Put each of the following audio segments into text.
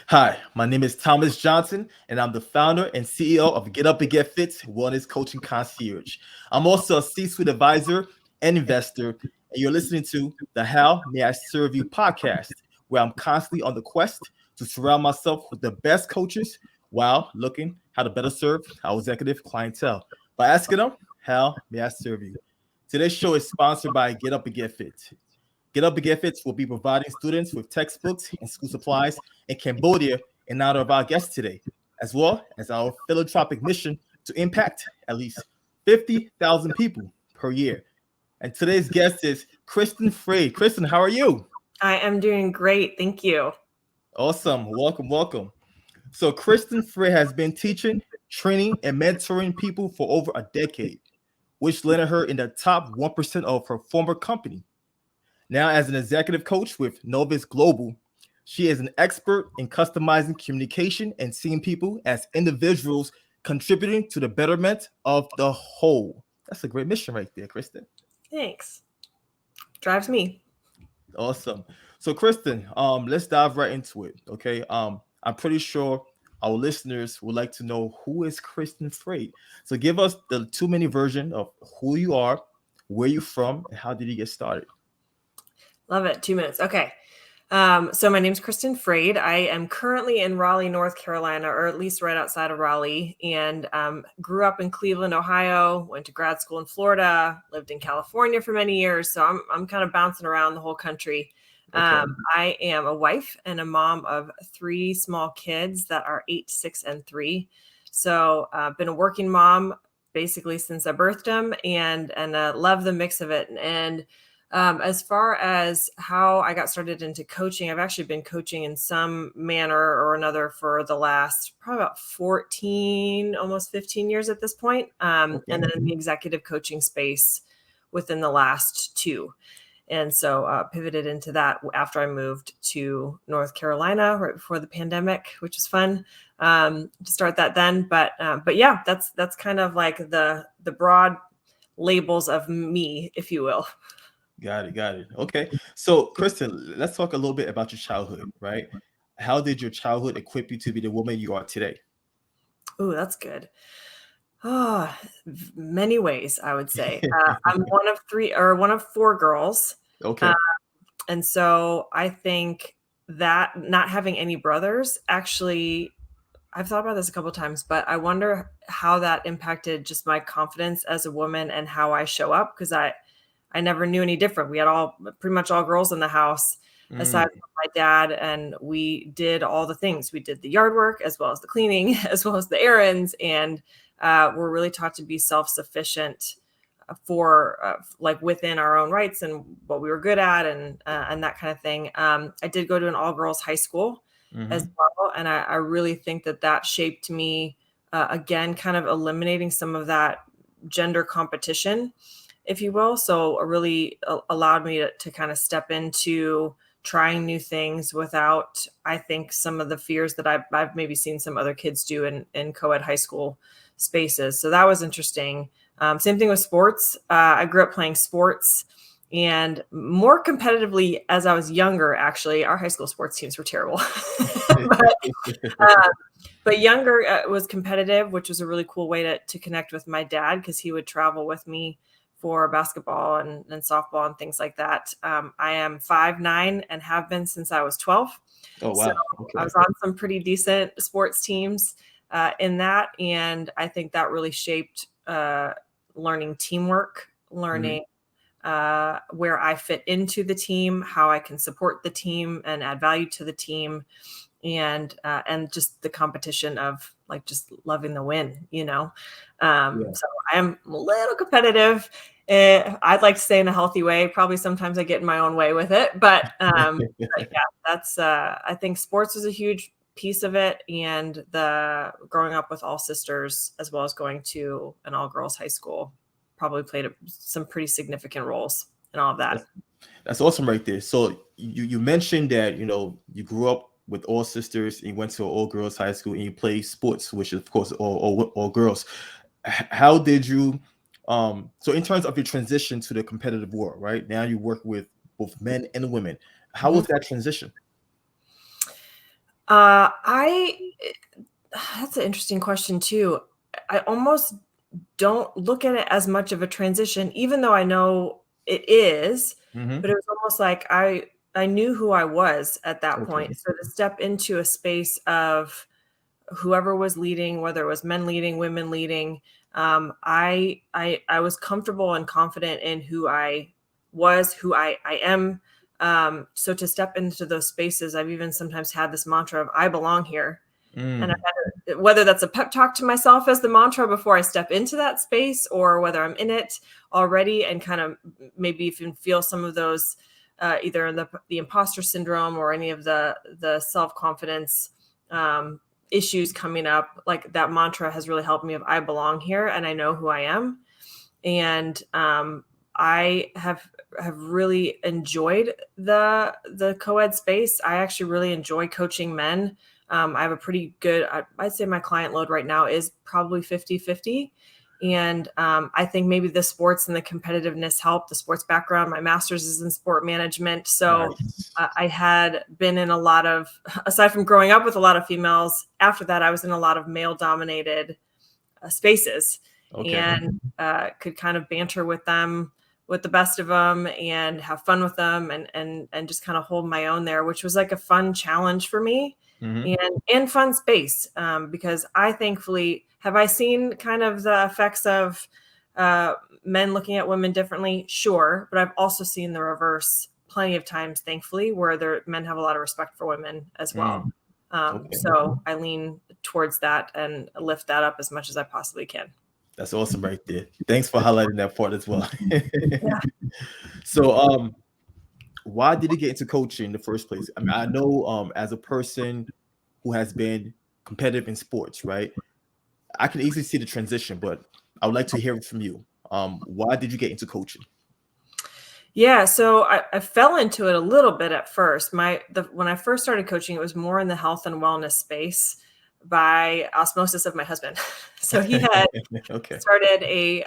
Hi, my name is Thomas Johnson, and I'm the founder and CEO of GetUpNGetFit Wellness Coaching Concierge. I'm also a C-suite advisor and investor, and you're listening to the How May I Serve You podcast, where I'm constantly on the quest to surround myself with the best coaches while looking how to better serve our executive clientele by asking them, how may I serve you? Today's show is sponsored by Get Up and Get Fit. Get Up and Get Fit will be providing students with textbooks and school supplies in Cambodia in honor of our guest today, as well as our philanthropic mission to impact at least 50,000 people per year. And today's guest is Kristin Frade. Kristin, how are you? I am doing great. Thank you. Awesome. Welcome. So Kristin Frade has been teaching, training, and mentoring people for over a decade, which landed her in the top 1% of her former company. Now, as an executive coach with Novus Global, she is an expert in customizing communication and seeing people as individuals contributing to the betterment of the whole. That's a great mission right there, Kristin. Thanks. Drives me. Awesome. So, Kristin, let's dive right into it. Okay. I'm pretty sure our listeners would like to know who is Kristin Frade. So, give us the 2-minute version of who you are, where you're from, and how did you get started. Love it. 2 minutes. Okay. So my name's Kristin Frade. I am currently in Raleigh, North Carolina, or at least right outside of Raleigh, and grew up in Cleveland, Ohio, went to grad school in Florida, lived in California for many years. So I'm kind of bouncing around the whole country. Okay. I am a wife and a mom of 3 small kids that are 8, 6, and 3. So I've been a working mom basically since I birthed them, and love the mix of it. And as far as how I got started into coaching, I've actually been coaching in some manner or another for the last probably about 14, almost 15 years at this point. And then in the executive coaching space within the last 2. And so pivoted into that after I moved to North Carolina right before the pandemic, which was fun to start that then. But yeah, that's kind of like the broad labels of me, if you will. Got it. Okay. So, Kristin, let's talk a little bit about your childhood, right? How did your childhood equip you to be the woman you are today? Oh, that's good. Oh, many ways, I would say. I'm one of 4 girls. Okay. And so I think that not having any brothers, actually, I've thought about this a couple of times, but I wonder how that impacted just my confidence as a woman and how I show up, because I never knew any different. We had pretty much all girls in the house, aside from my dad, and we did all the things. We did the yard work as well as the cleaning, as well as the errands, and we're really taught to be self-sufficient for like within our own rights and what we were good at, and that kind of thing. I did go to an all-girls high school as well, and I really think that shaped me, again, kind of eliminating some of that gender competition, if you will. So it really allowed me to kind of step into trying new things without, I think, some of the fears that I've maybe seen some other kids do in co-ed high school spaces. So that was interesting. Same thing with sports. I grew up playing sports, and more competitively as I was younger. Actually, our high school sports teams were terrible. But younger was competitive, which was a really cool way to connect with my dad, because he would travel with me for basketball and softball and things like that. I am 5'9" and have been since I was 12. Oh, wow. So I was on some pretty decent sports teams in that. And I think that really shaped learning teamwork, learning where I fit into the team, how I can support the team and add value to the team, and just the competition of like just loving the win, So I am a little competitive. I'd like to say in a healthy way. Probably sometimes I get in my own way with it, but yeah, that's I think sports was a huge piece of it, and the growing up with all sisters as well as going to an all girls high school probably played some pretty significant roles in all of that. That's awesome right there. So you mentioned that you grew up with all sisters, and you went to an all girls high school, and you played sports, which is of course all girls. How did you so in terms of your transition to the competitive world, right now you work with both men and women, how was that transition? That's an interesting question too. I almost don't look at it as much of a transition, even though I know it is, Mm-hmm. but it was almost like I knew who I was at that Okay. point. So to step into a space of whoever was leading, whether it was men leading, women leading, I was comfortable and confident in who I was, who I am. So to step into those spaces, I've even sometimes had this mantra of I belong here. And Mm. whether that's a pep talk to myself as the mantra before I step into that space, or whether I'm in it already and kind of maybe even feel some of those either in the imposter syndrome or any of the self-confidence issues coming up, like that mantra has really helped me of I belong here and I know who I am. And I have really enjoyed the co-ed space. I actually really enjoy coaching men. I have a pretty good, I'd say my client load right now is probably 50-50. And I think maybe the sports and the competitiveness help, the sports background. My master's is in sport management. So Nice. I had been in a lot of, aside from growing up with a lot of females, after that, I was in a lot of male dominated spaces Okay. and could kind of banter with them, with the best of them, and have fun with them, and just kind of hold my own there, which was like a fun challenge for me. Mm-hmm. And fun space, because I thankfully have I seen kind of the effects of men looking at women differently, sure, but I've also seen the reverse plenty of times, thankfully, where men have a lot of respect for women as well. Okay. So I lean towards that and lift that up as much as I possibly can. That's awesome right there. Thanks for highlighting that part as well. Yeah. So why did you get into coaching in the first place? I mean, I know as a person who has been competitive in sports, right? I can easily see the transition, but I would like to hear it from you. Why did you get into coaching? Yeah, so I fell into it a little bit at first. When I first started coaching, it was more in the health and wellness space by osmosis of my husband. So he had Okay. started he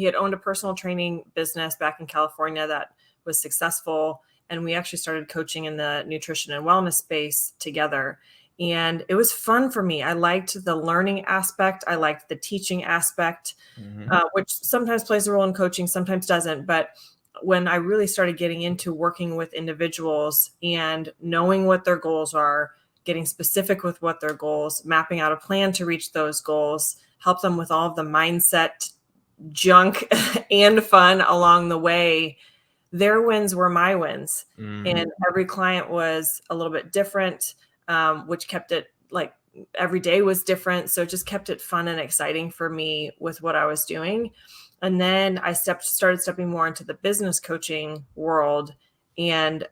had owned a personal training business back in California that was successful, and we actually started coaching in the nutrition and wellness space together. And it was fun for me. I liked the learning aspect. I liked the teaching aspect, Mm-hmm. which sometimes plays a role in coaching, sometimes doesn't. But when I really started getting into working with individuals and knowing what their goals are, getting specific with what their goals, mapping out a plan to reach those goals, help them with all of the mindset junk and fun along the way, their wins were my wins. Mm-hmm. And every client was a little bit different, which kept it like every day was different. So it just kept it fun and exciting for me with what I was doing. And then I started stepping more into the business coaching world. And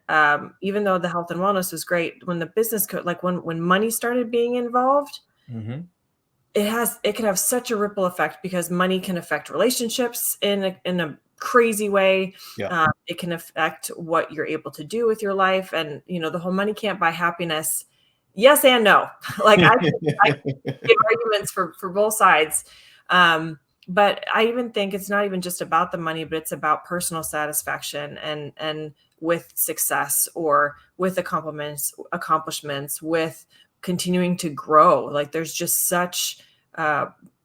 even though the health and wellness was great, when the business when money started being involved, Mm-hmm. it can have such a ripple effect, because money can affect relationships in a crazy way. Yeah. It can affect what you're able to do with your life, and the whole money can't buy happiness. Yes and no. Like I give arguments for both sides. But I even think it's not even just about the money, but it's about personal satisfaction and with success, or with accomplishments, with continuing to grow. Like there's just such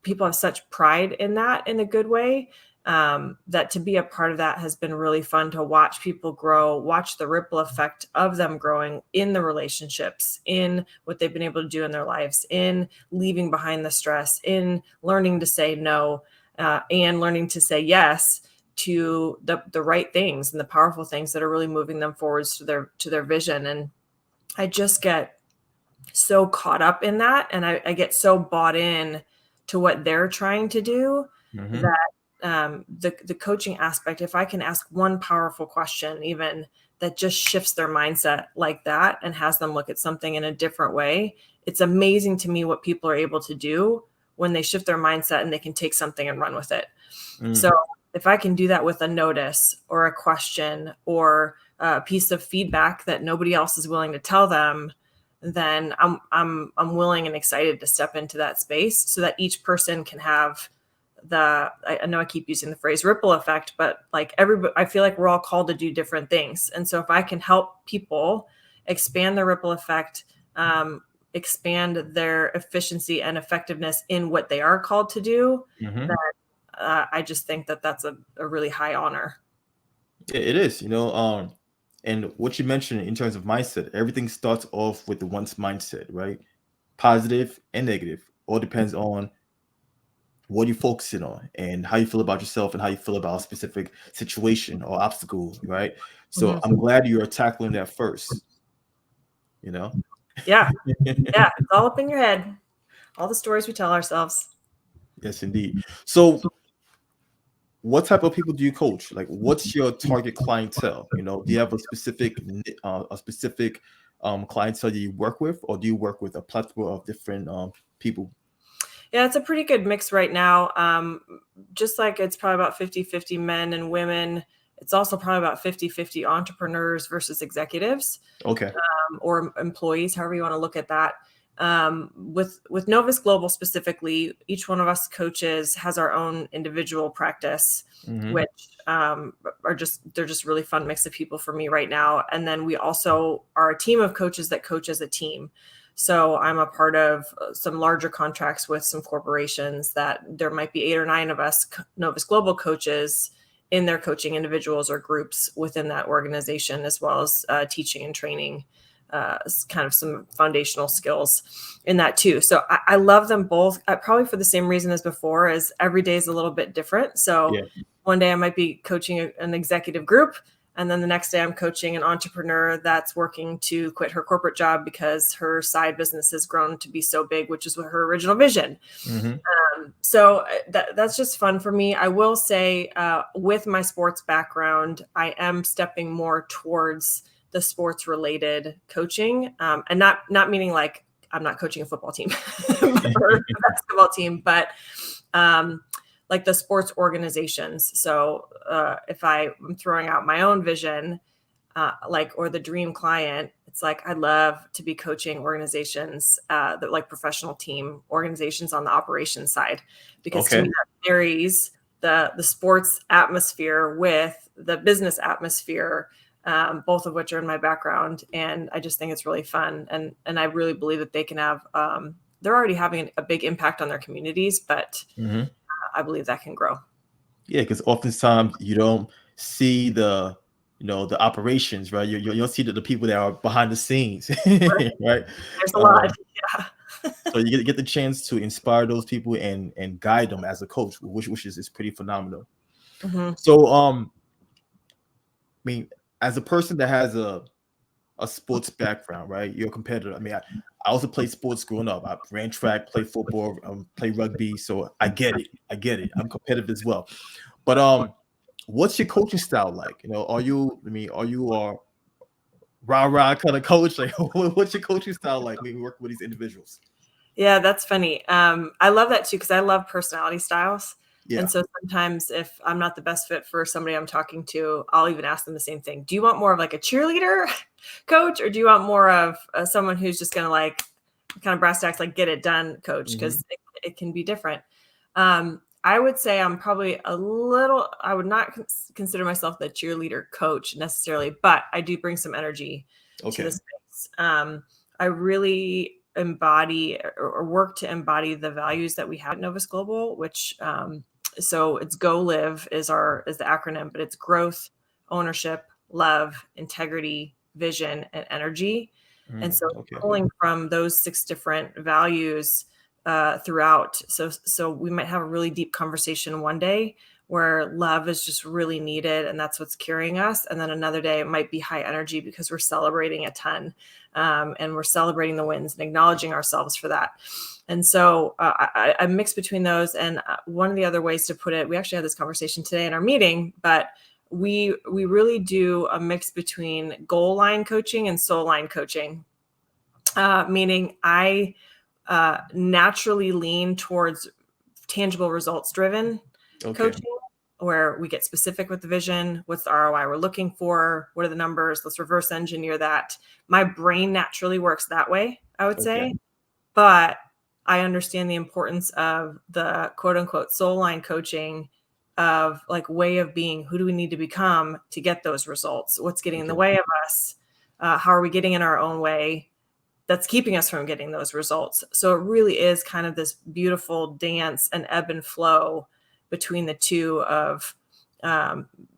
people have such pride in that in a good way, that to be a part of that has been really fun to watch people grow, watch the ripple effect of them growing in the relationships, in what they've been able to do in their lives, in leaving behind the stress, in learning to say no, and learning to say yes to the right things and the powerful things that are really moving them forwards to their vision. And I just get so caught up in that, and I get so bought in to what they're trying to do, Mm-hmm. that the coaching aspect, if I can ask one powerful question even that just shifts their mindset like that and has them look at something in a different way, it's amazing to me what people are able to do when they shift their mindset and they can take something and run with it. So if I can do that with a notice or a question or a piece of feedback that nobody else is willing to tell them, then I'm willing and excited to step into that space so that each person can have I know I keep using the phrase ripple effect, but like everybody, I feel like we're all called to do different things. And so if I can help people expand the ripple effect, expand their efficiency and effectiveness in what they are called to do, then I just think that that's a really high honor. It is, and what you mentioned in terms of mindset, everything starts off with the one's mindset, right? Positive and negative. All depends on what you're focusing on and how you feel about yourself and how you feel about a specific situation or obstacle, right? So I'm glad you're tackling that first, Yeah. Yeah. It's all up in your head. All the stories we tell ourselves. Yes, indeed. So what type of people do you coach? Like, what's your target clientele? Do you have a specific clientele that you work with, or do you work with a plethora of different people? Yeah, it's a pretty good mix right now. Just like it's probably about 50-50 men and women. It's also probably about 50-50 entrepreneurs versus executives. Okay. Or employees, however you want to look at that. With Novus Global specifically, each one of us coaches has our own individual practice, which they're just really fun mix of people for me right now. And then we also are a team of coaches that coach as a team. So I'm a part of some larger contracts with some corporations that there might be 8 or 9 of us Novus Global coaches in their coaching individuals or groups within that organization, as well as teaching and training kind of some foundational skills in that too. So I love them both, probably for the same reason as before, as every day is a little bit different. So one day I might be coaching an executive group, and then the next day I'm coaching an entrepreneur that's working to quit her corporate job because her side business has grown to be so big, which is her original vision. So that's just fun for me. I will say with my sports background, I am stepping more towards the sports related coaching, and not meaning like I'm not coaching a football team or a basketball team, but like the sports organizations. So if I'm throwing out my own vision, or the dream client, it's like I'd love to be coaching organizations that like professional team organizations on the operations side, because to me that marries the sports atmosphere with the business atmosphere, both of which are in my background. And I just think it's really fun. And I really believe that they can have, they're already having a big impact on their communities, but I believe that can grow. Yeah, because oftentimes you don't see the operations, right? You'll see the people that are behind the scenes, right? There's a lot. So you get the chance to inspire those people and guide them as a coach, which is pretty phenomenal. So I mean, as a person that has a sports background, right? You're a competitor. I mean, I also played sports growing up. I ran track, played football, played rugby. So I get it. I'm competitive as well. But what's your coaching style like? Are you a rah-rah kind of coach? Like, what's your coaching style like when you work with these individuals? Yeah, that's funny. I love that too, because I love personality styles. Yeah. And so sometimes if I'm not the best fit for somebody I'm talking to, I'll even ask them the same thing. Do you want more of like a cheerleader coach, or do you want more of someone who's just going to like kind of brass tacks, like get it done coach? Because it can be different. I would say I'm probably I would not consider myself the cheerleader coach necessarily, but I do bring some energy to the space. I really embody or work to embody the values that we have at Novus Global, which so it's Go Live is the acronym, but it's growth, ownership, love, integrity, vision, and energy. And so pulling from those 6 different values throughout. So we might have a really deep conversation one day where love is just really needed, and that's what's carrying us. And then another day it might be high energy because we're celebrating a ton, and we're celebrating the wins and acknowledging ourselves for that. And so I mix between those. And one of the other ways to put it, we actually had this conversation today in our meeting, but we really do a mix between goal line coaching and soul line coaching, meaning I naturally lean towards tangible results driven coaching, where we get specific with the vision. What's the ROI we're looking for? What are the numbers? Let's reverse engineer that. My brain naturally works that way, I would say, but I understand the importance of the quote unquote soul line coaching of like way of being. Who do we need to become to get those results? What's getting in the way of us? How are we getting in our own way? that's keeping us from getting those results. So it really is kind of this beautiful dance and ebb and flow between the two of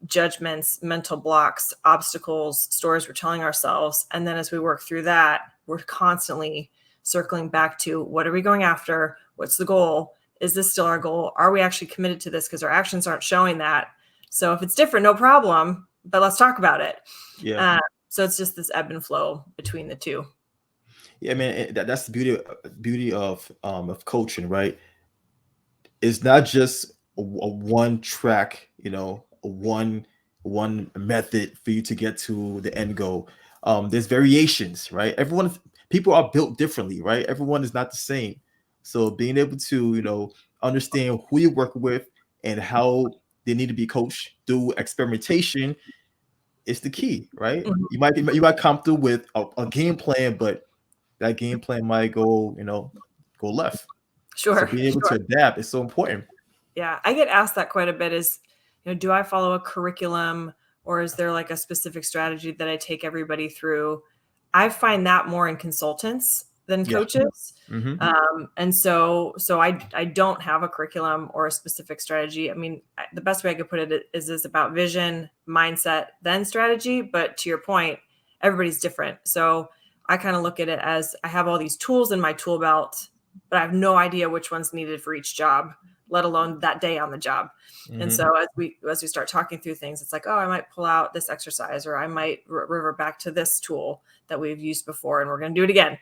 judgments, mental blocks, obstacles, stories we're telling ourselves. And then as we work through that, we're constantly circling back to, what are we going after? What's the goal? Is this still our goal? Are we actually committed to this? Because our actions aren't showing that. So if it's different, no problem, but let's talk about it. Yeah. So it's just this ebb and flow between the two. Yeah, man, that's the beauty of coaching, right? It's not just a one track, one method for you to get to the end goal. There's variations, right? People are built differently, right? Everyone is not the same. So being able to, understand who you work with and how they need to be coached through experimentation is the key, right? Mhm. You might come through with a game plan, but that game plan might go left. Sure. So being able to adapt is so important. Yeah, I get asked that quite a bit is, do I follow a curriculum, or is there like a specific strategy that I take everybody through? I find that more in consultants than coaches. Mm-hmm. And so I don't have a curriculum or a specific strategy. I mean, the best way I could put it is about vision, mindset, then strategy. But to your point, everybody's different. So I kind of look at it as, I have all these tools in my tool belt, but I have no idea which one's needed for each job, let alone that day on the job. Mm-hmm. And so as we start talking through things, it's like, oh, I might pull out this exercise, or I might revert back to this tool that we've used before, and we're going to do it again.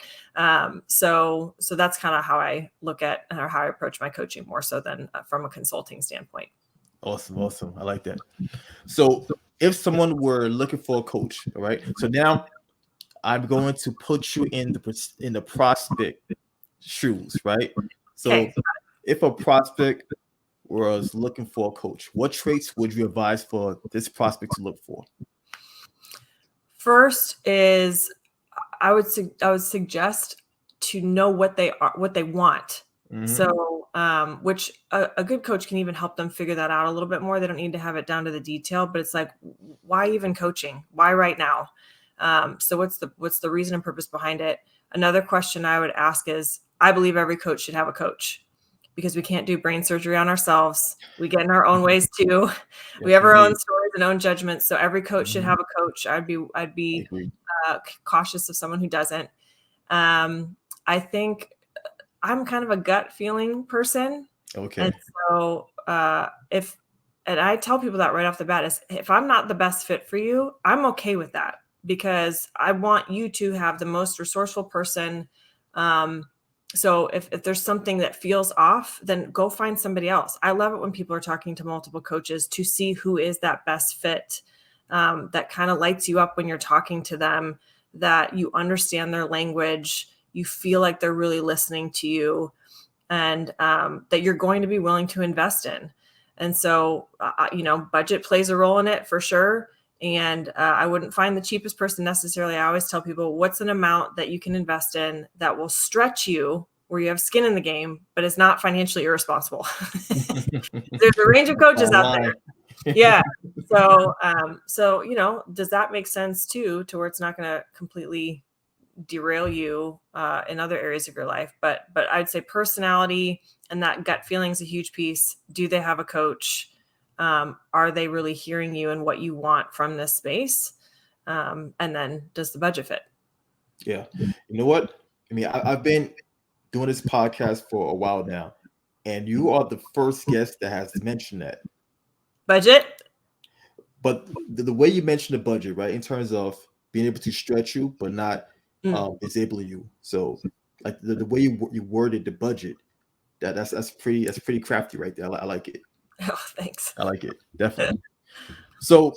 So that's kind of how I look at, or how I approach my coaching, more so than from a consulting standpoint. Awesome. I like that. So if someone were looking for a coach, all right, so now I'm going to put you in the prospect shoes, right? So Okay. if a prospect was looking for a coach, what traits would you advise for this prospect to look for? First is, I would suggest to know what they want. Mm-hmm. So, which a good coach can even help them figure that out a little bit more. They don't need to have it down to the detail, but it's like, why even coaching? Why right now? So what's the reason and purpose behind it? Another question I would ask is, I believe every coach should have a coach, because we can't do brain surgery on ourselves. We get in our own ways too. We have our own stories and own judgments. So every coach should have a coach. I'd be cautious of someone who doesn't. I think I'm kind of a gut feeling person. Okay. And so and I tell people that right off the bat, is if I'm not the best fit for you, I'm okay with that, because I want you to have the most resourceful person. So if there's something that feels off, then go find somebody else. I love it when people are talking to multiple coaches to see who is that best fit, that kind of lights you up when you're talking to them, that you understand their language, you feel like they're really listening to you, and that you're going to be willing to invest in. And so, budget plays a role in it for sure. And I wouldn't find the cheapest person necessarily. I always tell people, what's an amount that you can invest in that will stretch you, where you have skin in the game, but it's not financially irresponsible. There's a range of coaches out there. Yeah. So, does that make sense too, to where it's not going to completely derail you in other areas of your life? But I'd say personality and that gut feeling is a huge piece. Do they have a coach? Are they really hearing you and what you want from this space? And then does the budget fit? Yeah. You know what? I mean, I've been doing this podcast for a while now, and you are the first guest that has mentioned that. Budget? But the way you mentioned the budget, right, in terms of being able to stretch you, but not disable you. So like the way you worded the budget, that's pretty crafty right there. I like it. Oh, thanks. I like it. Definitely. So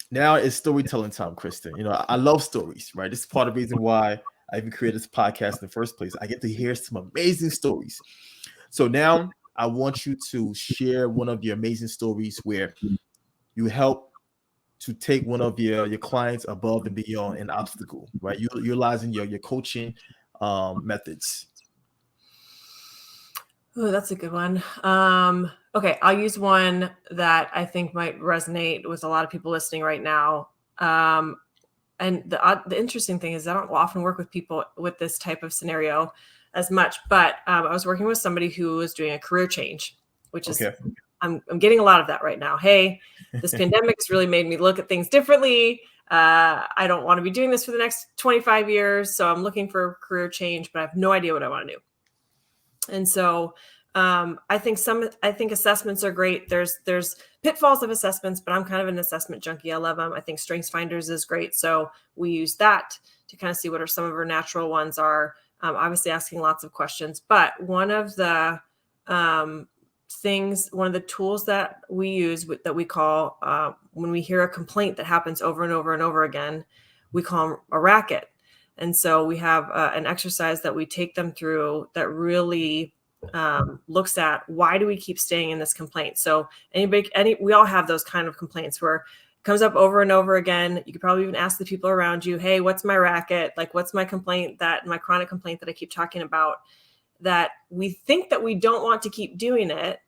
now it's storytelling time, Kristin. I love stories, right? This is part of the reason why I even created this podcast in the first place. I get to hear some amazing stories. So now I want you to share one of your amazing stories where you help to take one of your clients above and beyond an obstacle, right? Utilizing your coaching methods. Oh, that's a good one. Okay, I'll use one that I think might resonate with a lot of people listening right now. and the interesting thing is I don't often work with people with this type of scenario as much, but I was working with somebody who was doing a career change, which is, I'm getting a lot of that right now. Hey, this pandemic's really made me look at things differently. I don't want to be doing this for the next 25 years. So I'm looking for a career change, but I have no idea what I want to do. And so I think assessments are great. There's pitfalls of assessments, but I'm kind of an assessment junkie. I love them. I think StrengthsFinders is great. So we use that to kind of see what are some of our natural ones are. Obviously asking lots of questions, but one of the tools that we use that we call, when we hear a complaint that happens over and over and over again, we call them a racket. And so we have an exercise that we take them through that really looks at, why do we keep staying in this complaint? So we all have those kind of complaints where it comes up over and over again. You could probably even ask the people around you, hey, what's my racket? Like, what's my my chronic complaint that I keep talking about, that we think that we don't want to keep doing it,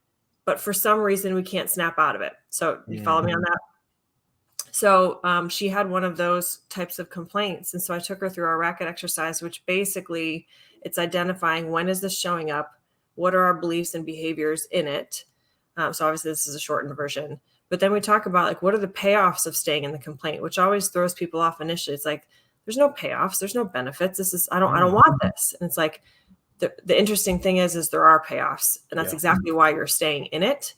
but for some reason we can't snap out of it. So you follow me on that? So she had one of those types of complaints. And so I took her through our racket exercise, which basically it's identifying, when is this showing up? What are our beliefs and behaviors in it? So obviously this is a shortened version. But then we talk about, like, what are the payoffs of staying in the complaint, which always throws people off initially. It's like, there's no payoffs. There's no benefits. I don't want this. And it's like, the interesting thing is there are payoffs, and that's exactly why you're staying in it.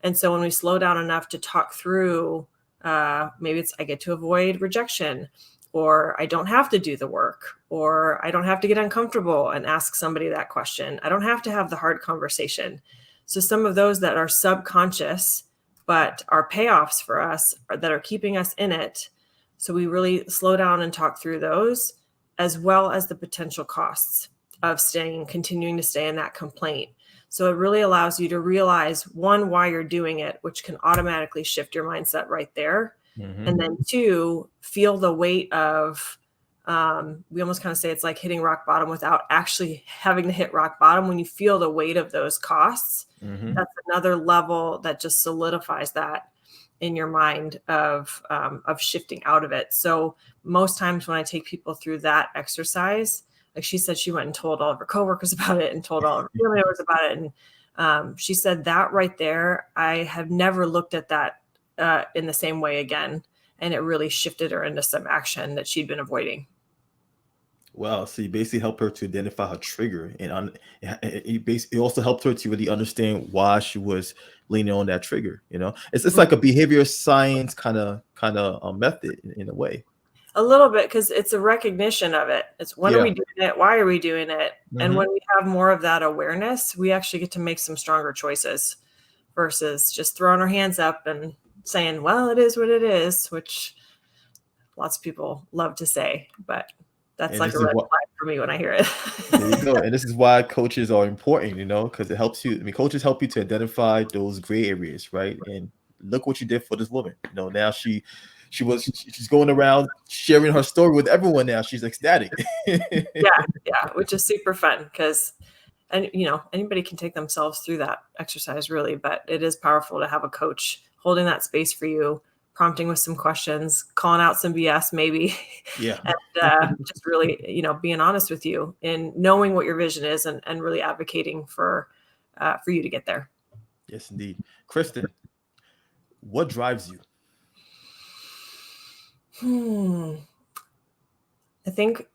And so when we slow down enough to talk through, maybe it's, I get to avoid rejection, or I don't have to do the work, or I don't have to get uncomfortable and ask somebody that question. I don't have to have the hard conversation. So some of those that are subconscious, but are payoffs for us, that are keeping us in it. So we really slow down and talk through those, as well as the potential costs of continuing to stay in that complaint. So it really allows you to realize, one, why you're doing it, which can automatically shift your mindset right there. And then two, feel the weight of, we almost kind of say it's like hitting rock bottom without actually having to hit rock bottom. When you feel the weight of those costs, that's another level that just solidifies that in your mind of shifting out of it. So most times when I take people through that exercise, like she said, she went and told all of her coworkers about it and told all of her family members about it. And she said that right there, I have never looked at that in the same way again. And it really shifted her into some action that she'd been avoiding. Wow. So you basically help her to identify her trigger, and it also helped her to really understand why she was leaning on that trigger. It's like a behavioral science kind of method in a way. A little bit, because it's a recognition of it. It's, when are we doing it? Why are we doing it? And when we have more of that awareness, we actually get to make some stronger choices versus just throwing our hands up and saying, well, it is what it is, which lots of people love to say, but that's like a red flag for me when I hear it. There you go. And this is why coaches are important, because it helps you. I mean, coaches help you to identify those gray areas, right? And look what you did for this woman. Now she's going around sharing her story with everyone now. She's ecstatic. Yeah, which is super fun, because, and anybody can take themselves through that exercise really, but it is powerful to have a coach holding that space for you, prompting with some questions, calling out some BS maybe. Yeah. And just really, being honest with you and knowing what your vision is, and really advocating for you to get there. Yes, indeed. Kristin, what drives you? I think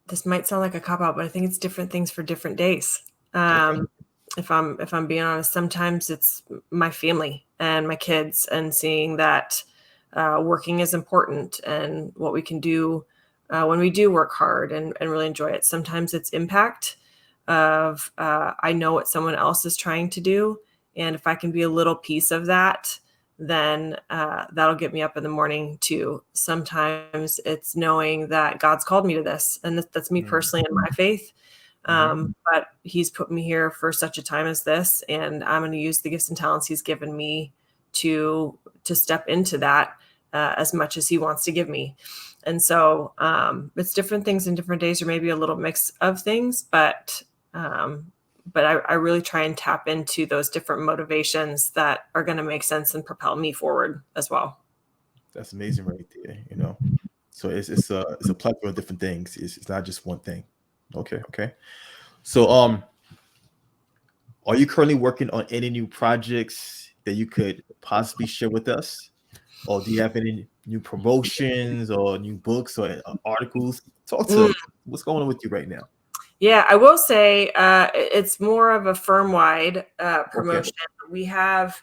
this might sound like a cop-out, but I think it's different things for different days. If I'm being honest, sometimes it's my family and my kids, and seeing that working is important, and what we can do when we do work hard and really enjoy it. Sometimes it's impact of I know what someone else is trying to do, and if I can be a little piece of that, then that'll get me up in the morning too. Sometimes it's knowing that God's called me to this, and that's me personally in my faith. But he's put me here for such a time as this, and I'm going to use the gifts and talents he's given me to step into that as much as he wants to give me. And so it's different things in different days, or maybe a little mix of things, but I really try and tap into those different motivations that are going to make sense and propel me forward as well. That's amazing right there. So it's a plethora of different things. It's not just one thing. Okay. So are you currently working on any new projects that you could possibly share with us? Or do you have any new promotions or new books or articles? Talk to us. What's going on with you right now? Yeah, I will say it's more of a firm-wide Okay. promotion. We have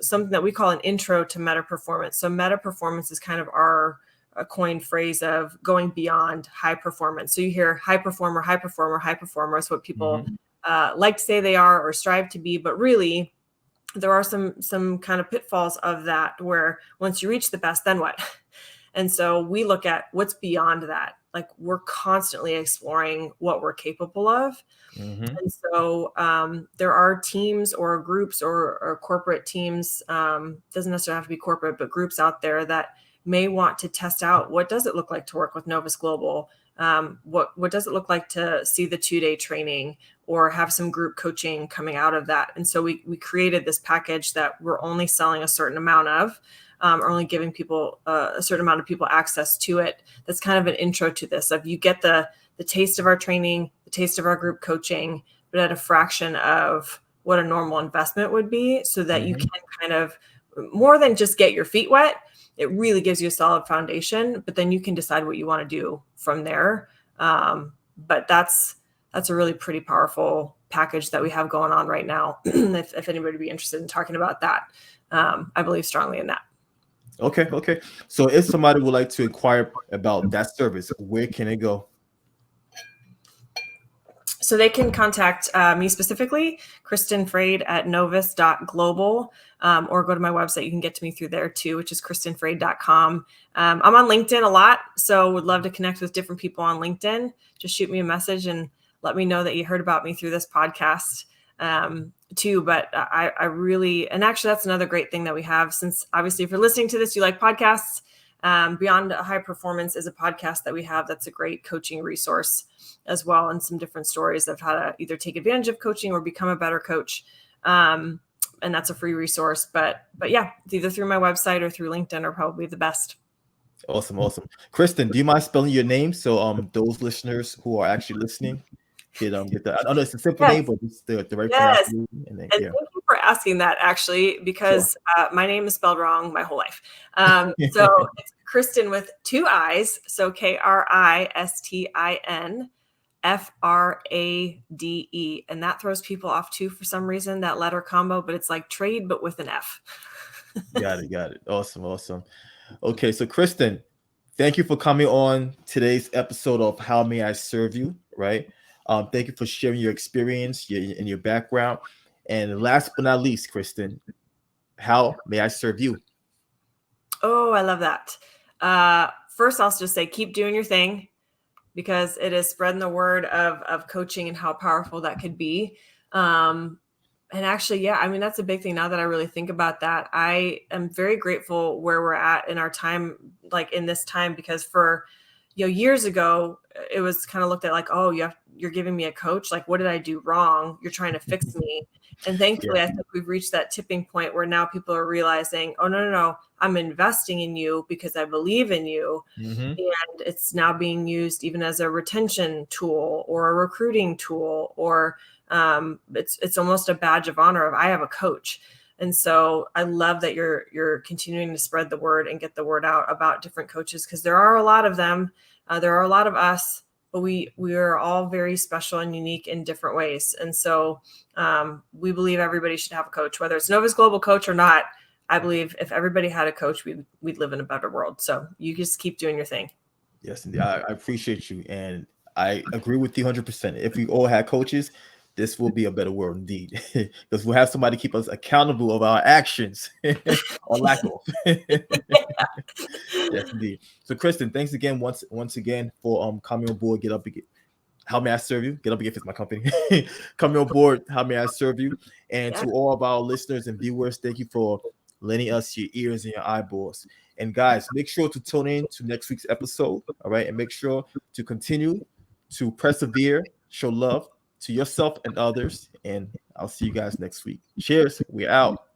something that we call an intro to meta performance. So meta performance is kind of our coined phrase of going beyond high performance. So you hear high performer, high performer, high performer. It's what people like to say they are or strive to be, but really there are some kind of pitfalls of that where once you reach the best, then what? And so we look at what's beyond that. Like we're constantly exploring what we're capable of. And so there are teams or groups or corporate teams, doesn't necessarily have to be corporate, but groups out there that may want to test out what does it look like to work with Novus Global? What does it look like to see the 2-day training or have some group coaching coming out of that? And so we created this package that we're only selling a certain amount of, or only giving people a certain amount of people access to it. That's kind of an intro to this of you get the taste of our training, the taste of our group coaching, but at a fraction of what a normal investment would be so that you can kind of more than just get your feet wet. It really gives you a solid foundation, but then you can decide what you want to do from there. But that's a really pretty powerful package that we have going on right now. if anybody would be interested in talking about that, I believe strongly in that. Okay. So if somebody would like to inquire about that service, where can they go? So they can contact me specifically, Kristin Frade at novus.global, or go to my website. You can get to me through there too, which is kristinfrade.com. I'm on LinkedIn a lot, so would love to connect with different people on LinkedIn. Just shoot me a message and let me know that you heard about me through this podcast too. But I really, and actually that's another great thing that we have, since obviously if you're listening to this, you like podcasts. Beyond High Performance is a podcast that we have that's a great coaching resource as well, and some different stories of how to either take advantage of coaching or become a better coach. And that's a free resource. But yeah, it's either through my website or through LinkedIn are probably the best. Awesome. Kristin, do you mind spelling your name so those listeners who are actually listening get that? I know it's a simple name, but it's the right pronunciation. And thank you for asking that, actually, because my name is spelled wrong my whole life. So it's Kristin with 2 I's. So KristinFrade. And that throws people off too for some reason, that letter combo, but it's like trade, but with an F. Got it. Awesome. Okay, so Kristin, thank you for coming on today's episode of How May I Serve You, right? Thank you for sharing your experience and your background. And last but not least, Kristin, how may I serve you? Oh, I love that. First, I'll just say, keep doing your thing, because it is spreading the word of coaching and how powerful that could be. And actually, yeah, I mean, that's a big thing now that I really think about that. I am very grateful where we're at in our time, like in this time, because for, years ago, it was kind of looked at like, oh, you're giving me a coach. Like, what did I do wrong? You're trying to fix me. And thankfully, I think we've reached that tipping point where now people are realizing, oh, no, I'm investing in you because I believe in you. And it's now being used even as a retention tool or a recruiting tool, or it's almost a badge of honor of I have a coach. And so I love that you're continuing to spread the word and get the word out about different coaches, because there are a lot of them. There are a lot of us, but we are all very special and unique in different ways. And so we believe everybody should have a coach, whether it's Novus Global coach or not. I believe if everybody had a coach, we'd live in a better world. So you just keep doing your thing. Yes, indeed. I appreciate you. And I agree with you 100%. If we all had coaches, this will be a better world indeed, because we'll have somebody keep us accountable of our actions or lack of. Yes, indeed. So, Kristin, thanks again once again for coming on board. How may I serve you? Get Up and Get Fit is my company. Coming on board. How may I serve you? And to all of our listeners and viewers, thank you for lending us your ears and your eyeballs. And guys, make sure to tune in to next week's episode. All right, and make sure to continue to persevere, show love to yourself and others. And I'll see you guys next week. Cheers. We're out.